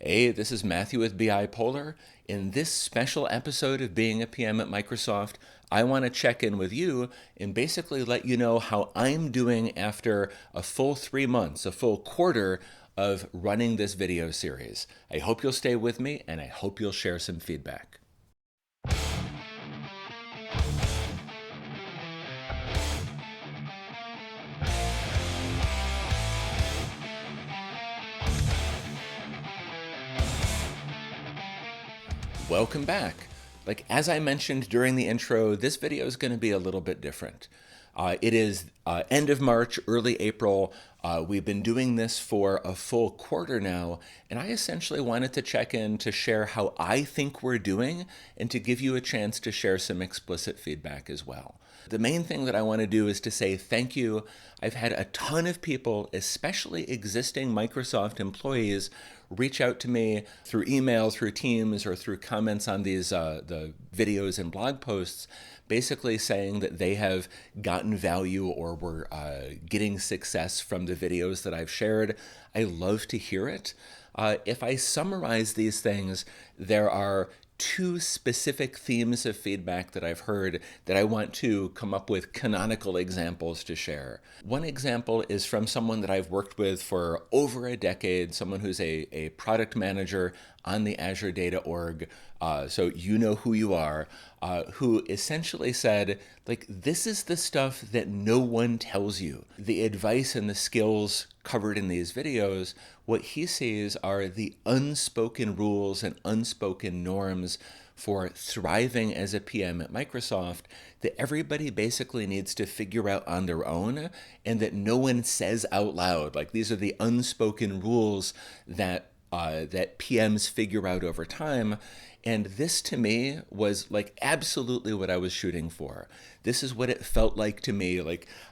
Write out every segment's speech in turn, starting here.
Hey, this is Matthew with BI Polar. In this special episode of Being a PM at Microsoft, I want to check in with you and basically let you know how I'm doing after a full 3 months, a full quarter of running this video series. I hope you'll stay with me and I hope you'll share some feedback. Welcome back. As I mentioned during the intro, this video is going to be a little bit different. It is end of March, early April. We've been doing this for a full quarter now, and I essentially wanted to check in to share how I think we're doing and to give you a chance to share some explicit feedback as well. The main thing that I want to do is to say thank you. I've had a ton of people, especially existing Microsoft employees, reach out to me through email, through Teams, or through comments on these the videos and blog posts, basically saying that they have gotten value or were getting success from the videos that I've shared. I love to hear it. If I summarize these things, there are two specific themes of feedback that I've heard that I want to come up with canonical examples to share. One example is from someone that I've worked with for over a decade, someone who's a product manager on the Azure Data Org, so you know who you are, who essentially said, this is the stuff that no one tells you. The advice and the skills covered in these videos, what he sees are the unspoken rules and unspoken norms for thriving as a PM at Microsoft that everybody basically needs to figure out on their own and that no one says out loud. These are the unspoken rules that PMs figure out over time. And this to me was absolutely what I was shooting for. This is what it felt like to me.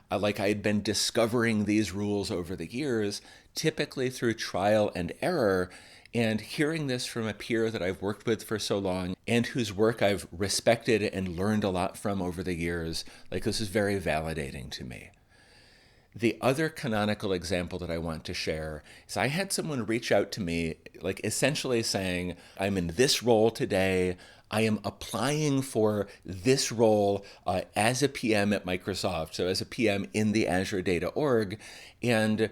I had been discovering these rules over the years, typically through trial and error, and hearing this from a peer that I've worked with for so long and whose work I've respected and learned a lot from over the years, this is very validating to me. The other canonical example that I want to share is I had someone reach out to me, essentially saying, I'm in this role today. I am applying for this role as a PM at Microsoft, so as a PM in the Azure Data Org. And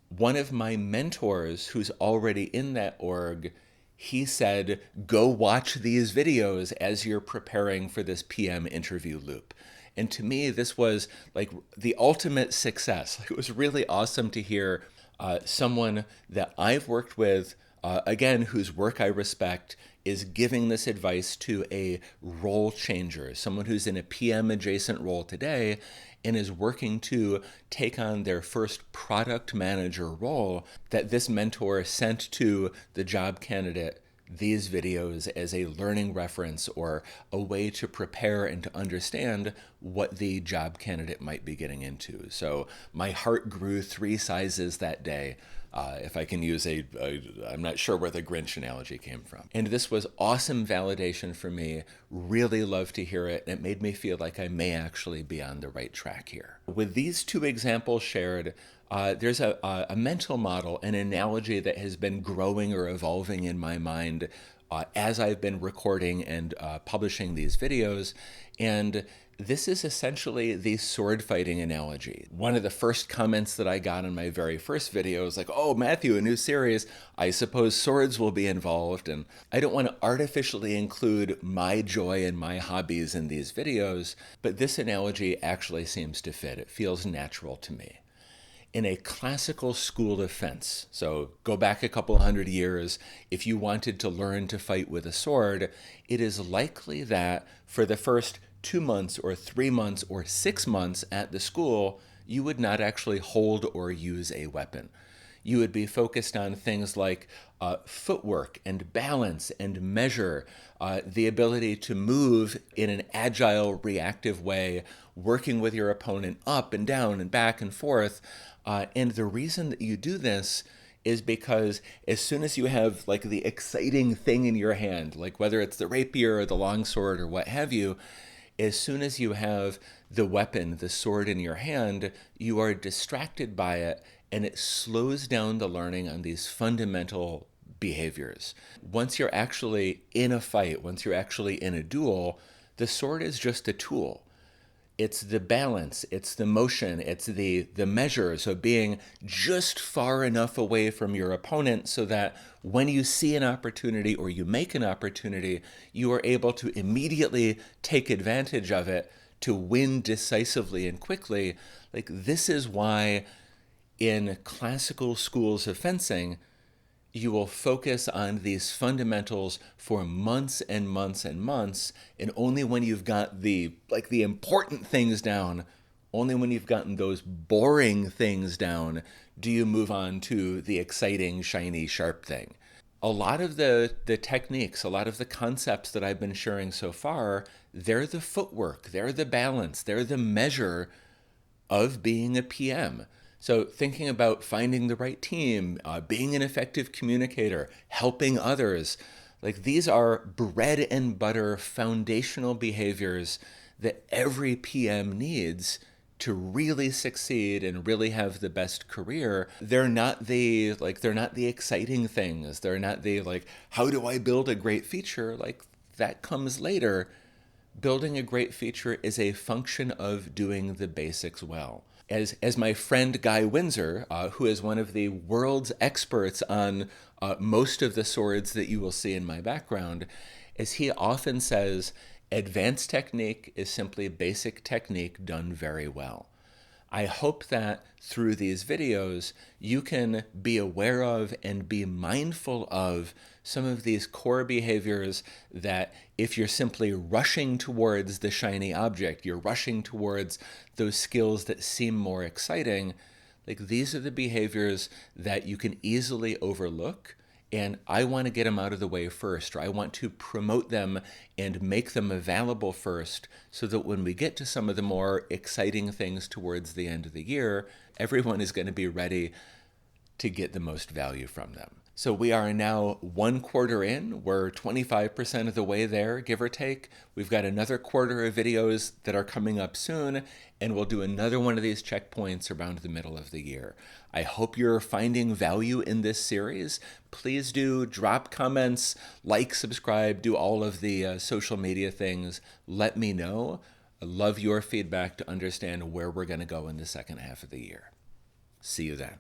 one of my mentors who's already in that org, he said, go watch these videos as you're preparing for this PM interview loop. And to me, this was the ultimate success. It was really awesome to hear someone that I've worked with, again, whose work I respect, is giving this advice to a role changer, someone who's in a PM adjacent role today and is working to take on their first product manager role, that this mentor sent to the job candidate these videos as a learning reference or a way to prepare and to understand what the job candidate might be getting into. So my heart grew 3 sizes that day, if I can use I'm not sure where the Grinch analogy came from. And this was awesome validation for me. Really loved to hear it. And it made me feel like I may actually be on the right track here. With these 2 examples shared, there's a mental model, an analogy that has been growing or evolving in my mind as I've been recording and publishing these videos. And this is essentially the sword fighting analogy. One of the first comments that I got in my very first video was oh, Matthew, a new series. I suppose swords will be involved. And I don't want to artificially include my joy and my hobbies in these videos, but this analogy actually seems to fit. It feels natural to me. In a classical school of fence, so go back a couple hundred years, if you wanted to learn to fight with a sword, it is likely that for the first 2 months or 3 months or 6 months at the school, you would not actually hold or use a weapon. You would be focused on things like footwork and balance and measure, the ability to move in an agile, reactive way, working with your opponent up and down and back and forth. And the reason that you do this is because as soon as you have the exciting thing in your hand, whether it's the rapier or the longsword or what have you, as soon as you have the weapon, the sword in your hand, you are distracted by it and it slows down the learning on these fundamental behaviors. Once you're actually in a fight, once you're actually in a duel, the sword is just a tool. It's the balance, it's the motion, it's the measure. So being just far enough away from your opponent so that when you see an opportunity or you make an opportunity, you are able to immediately take advantage of it to win decisively and quickly. Like, this is why in classical schools of fencing, you will focus on these fundamentals for months and months and months, and only when you've got the important things down, only when you've gotten those boring things down, do you move on to the exciting, shiny, sharp thing. A lot of the techniques, a lot of the concepts that I've been sharing so far, they're the footwork, they're the balance, they're the measure of being a PM. So thinking about finding the right team, being an effective communicator, helping others, like, these are bread and butter foundational behaviors that every PM needs to really succeed and really have the best career. They're not the exciting things. They're not the how do I build a great feature? Like, that comes later. Building a great feature is a function of doing the basics well. As my friend Guy Windsor, who is one of the world's experts on most of the swords that you will see in my background, as he often says, advanced technique is simply basic technique done very well. I hope that through these videos, you can be aware of and be mindful of some of these core behaviors that, if you're simply rushing towards the shiny object, you're rushing towards those skills that seem more exciting, like, these are the behaviors that you can easily overlook. And I want to get them out of the way first, or I want to promote them and make them available first, so that when we get to some of the more exciting things towards the end of the year, everyone is going to be ready to get the most value from them. So we are now 1 quarter in. We're 25% of the way there, give or take. We've got another quarter of videos that are coming up soon, and we'll do another one of these checkpoints around the middle of the year. I hope you're finding value in this series. Please do drop comments, like, subscribe, do all of the social media things. Let me know. I love your feedback to understand where we're going to go in the second half of the year. See you then.